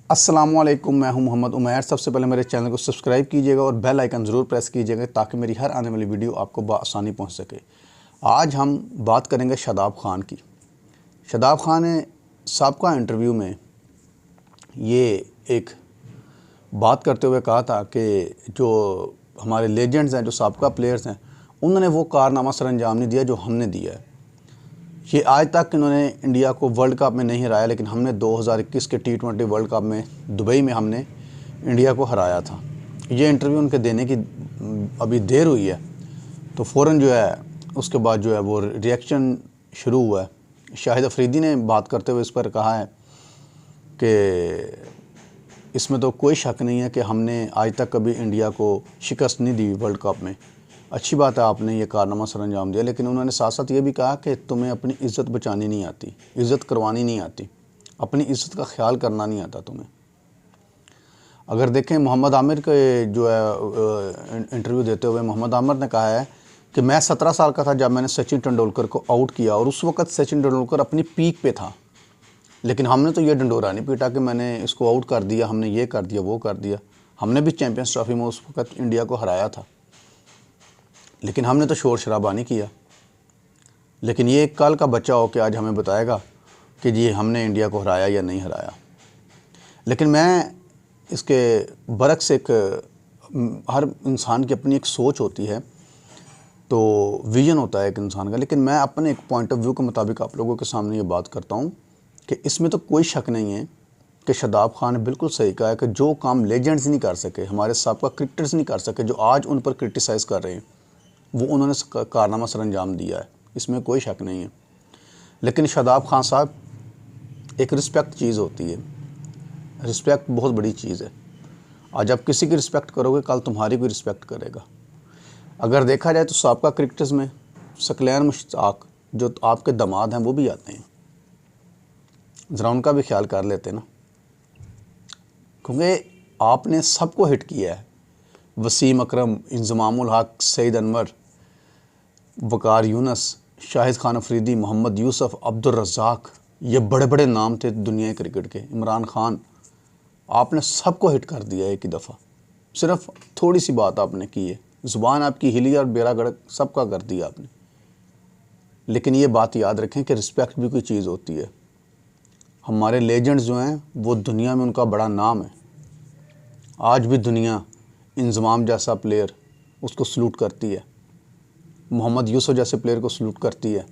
अस्सलामुअलैकुम, मैं हूं मोहम्मद उमैर। सबसे पहले मेरे चैनल को सब्सक्राइब कीजिएगा और बेल आइकन ज़रूर प्रेस कीजिएगा ताकि मेरी हर आने वाली वीडियो आपको बआसानी पहुंच सके। आज हम बात करेंगे शादाब खान की। शादाब खान ने साबका इंटरव्यू में ये एक बात करते हुए कहा था कि जो हमारे लेजेंड्स हैं, जो साबका प्लेयर्स हैं, उन्होंने वो कारनामा सर अंजाम नहीं दिया जो हमने दिया है। ये आज तक इन्होंने इंडिया को वर्ल्ड कप में नहीं हराया, लेकिन हमने 2021 के T20 वर्ल्ड कप में दुबई में हमने इंडिया को हराया था। ये इंटरव्यू उनके देने की अभी देर हुई है, तो फ़ौरन जो है उसके बाद जो है वो रिएक्शन शुरू हुआ है। शाहिद अफरीदी ने बात करते हुए इस पर कहा है कि इसमें तो कोई शक नहीं है कि हमने आज तक कभी इंडिया को शिकस्त नहीं दी वर्ल्ड कप में। अच्छी बात है, आपने ये कारनामा सर अंजाम दिया, लेकिन उन्होंने साथ साथ ये भी कहा कि तुम्हें अपनी इज़्ज़त बचानी नहीं आती, इज़्ज़त करवानी नहीं आती, अपनी इज़्ज़त का ख्याल करना नहीं आता तुम्हें। अगर देखें मोहम्मद आमिर के जो है इंटरव्यू देते हुए मोहम्मद आमिर ने कहा है कि मैं 17 साल का था जब मैंने सचिन तेंदुलकर को आउट किया, और उस वक़्त सचिन तेंदुलकर अपनी पीक पे था, लेकिन हमने तो ये डंडोरा नहीं पीटा कि मैंने इसको आउट कर दिया, हमने ये कर दिया, वो कर दिया। हमने भी चैम्पियंस ट्रॉफी में उस वक़्त इंडिया को हराया था, लेकिन हमने तो शोर शराबा नहीं किया। लेकिन ये कल का बच्चा हो के आज हमें बताएगा कि जी हमने इंडिया को हराया या नहीं हराया। लेकिन मैं इसके बरक्स हर इंसान की अपनी एक सोच होती है, तो विज़न होता है एक इंसान का, लेकिन मैं अपने एक पॉइंट ऑफ व्यू के मुताबिक आप लोगों के सामने ये बात करता हूँ कि इसमें तो कोई शक नहीं है कि शादाब खान ने बिल्कुल सही कहा है कि जो काम लेजेंड्स नहीं कर सके, हमारे साबका क्रिकेटर्स नहीं कर सके, जो आज उन पर क्रिटिसाइज़ कर रहे हैं, वो उन्होंने कारनामा सर अंजाम दिया है, इसमें कोई शक नहीं है। लेकिन शादाब खान साहब, एक रिस्पेक्ट चीज़ होती है, रिस्पेक्ट बहुत बड़ी चीज़ है। आज आप किसी की रिस्पेक्ट करोगे, कल तुम्हारी भी रिस्पेक्ट करेगा। अगर देखा जाए तो साबका क्रिकेटर्स में सकलैन मुश्ताक जो आपके दामाद हैं वो भी आते हैं, ज़रा उनका भी ख्याल कर लेते ना, क्योंकि आपने सबको हिट किया है। वसीम अकरम, इंज़मामुल हक, सईद अनवर, वकार यूनस, शाहिद खान अफरीदी, मोहम्मद यूसुफ, अब्दुल रज़ाक, ये बड़े बड़े नाम थे दुनिया क्रिकेट के, इमरान खान, आपने सबको हिट कर दिया एक ही दफ़ा। सिर्फ थोड़ी सी बात आपने की है, ज़ुबान आपकी हिली और बेड़ा गर्क सबका कर दिया आपने। लेकिन ये बात याद रखें कि रिस्पेक्ट भी कोई चीज़ होती है। हमारे लेजेंड्स जो हैं वो दुनिया में उनका बड़ा नाम है। आज भी दुनिया इंज़माम जैसा प्लेयर उसको सलूट करती है, मोहम्मद यूसुफ जैसे प्लेयर को सलूट करती है,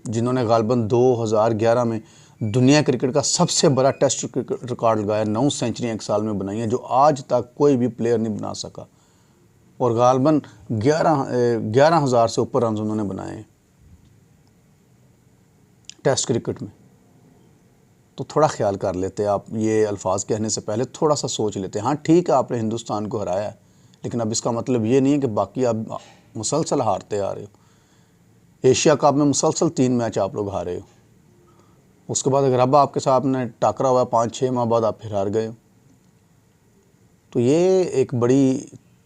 जिन्होंने गालिबन 2011 में दुनिया क्रिकेट का सबसे बड़ा टेस्ट क्रिकेट रिकॉर्ड लगाया, 9 सेंचुरियाँ एक साल में बनाई हैं, जो आज तक कोई भी प्लेयर नहीं बना सका, और गालिबन 11,000 से ऊपर रन उन्होंने बनाए हैं टेस्ट क्रिकेट में। तो थोड़ा ख्याल कर लेते आप, ये अल्फाज कहने से पहले थोड़ा सा सोच लेते। हाँ ठीक है, आपने हिंदुस्तान को हराया है, लेकिन अब इसका मतलब ये नहीं है कि बाकी आप मुसलसल हारते आ रहे हो। एशिया कप में मुसलसल 3 मैच आप लोग हारे हो, उसके बाद अगर अब आपके साथ आपने टाकरा हुआ 5-6 माह बाद आप फिर हार गए हो। तो ये एक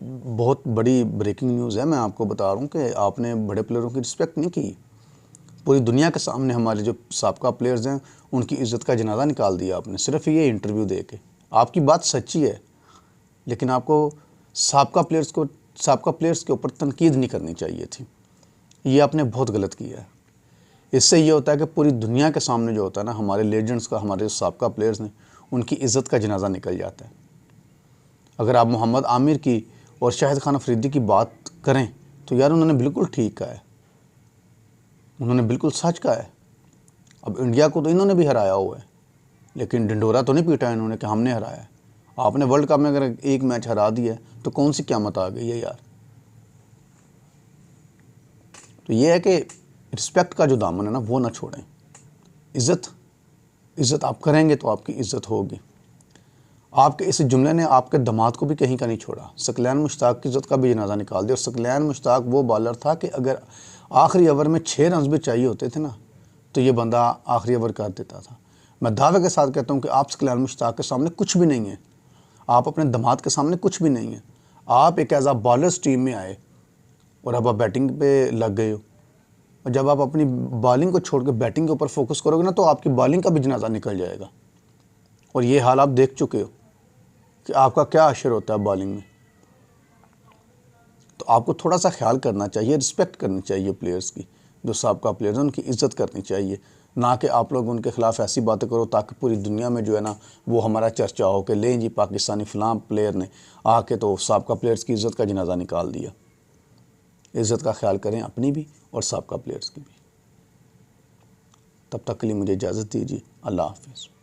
बहुत बड़ी ब्रेकिंग न्यूज़ है। मैं आपको बता रहा हूँ कि आपने बड़े प्लेयरों की रिस्पेक्ट नहीं की। पूरी दुनिया के सामने हमारे जो साबका प्लेयर्स हैं उनकी इज़्ज़त का जनाजा निकाल दिया आपने, सिर्फ ये इंटरव्यू दे के। आपकी बात सच्ची है, लेकिन आपको साबका प्लेयर्स के ऊपर तनकीद नहीं करनी चाहिए थी। ये आपने बहुत गलत किया है। इससे ये होता है कि पूरी दुनिया के सामने जो होता है ना, हमारे लेजेंड्स का, हमारे जो साबका प्लेयर्स ने, उनकी इज़्ज़त का जनाजा निकल जाता है। अगर आप मोहम्मद आमिर की और शाहिद खान अफरीदी की बात करें तो यार उन्होंने बिल्कुल ठीक कहा है, उन्होंने बिल्कुल सच कहा है। अब इंडिया को तो इन्होंने भी हराया हुआ है, लेकिन ढिंडोरा तो नहीं पीटा इन्होंने कि हमने हराया है। आपने वर्ल्ड कप में अगर एक मैच हरा दिया है तो कौन सी क़यामत आ गई है यार। तो ये है कि रिस्पेक्ट का जो दामन है ना, वो ना छोड़ें। इज़्ज़त आप करेंगे तो आपकी इज़्ज़त होगी। आपके इस जुमले ने आपके दामाद को भी कहीं का नहीं छोड़ा। सकलैन मुश्ताक की इज़्ज़त का भी जनाजा निकाल दिया। और सकलैन मुश्ताक वो बॉलर था कि अगर आखिरी ओवर में 6 रन भी चाहिए होते थे ना, तो ये बंदा आखिरी ओवर कर देता था। मैं दावे के साथ कहता हूँ कि आप सकलैन मुश्ताक के सामने कुछ भी नहीं है, आप अपने दामाद के सामने कुछ भी नहीं है। आप एक एज आ बॉलर्स टीम में आए और अब आप बैटिंग पे लग गए हो, और जब आप अपनी बॉलिंग को छोड़ कर बैटिंग के ऊपर फोकस करोगे ना, तो आपकी बॉलिंग का भी जनाजा निकल जाएगा। और ये हाल आप देख चुके हो कि आपका क्या असर होता है बॉलिंग में। तो आपको थोड़ा सा ख्याल करना चाहिए, रिस्पेक्ट करनी चाहिए प्लेयर्स की, जो साबका प्लेयर्स हैं उनकी इज़्ज़त करनी चाहिए, ना कि आप लोग उनके ख़िलाफ़ ऐसी बातें करो ताकि पूरी दुनिया में जो है ना वो हमारा चर्चा हो कि लें जी पाकिस्तानी फ़लाँ प्लेयर ने आके तो साबका प्लेयर्स की इज़्ज़त का जनाजा निकाल दिया। इज़्ज़त का ख्याल करें अपनी भी और साबका प्लेयर्स की भी। तब तक के लिए मुझे इजाज़त दीजिए। अल्लाह हाफ़िज़।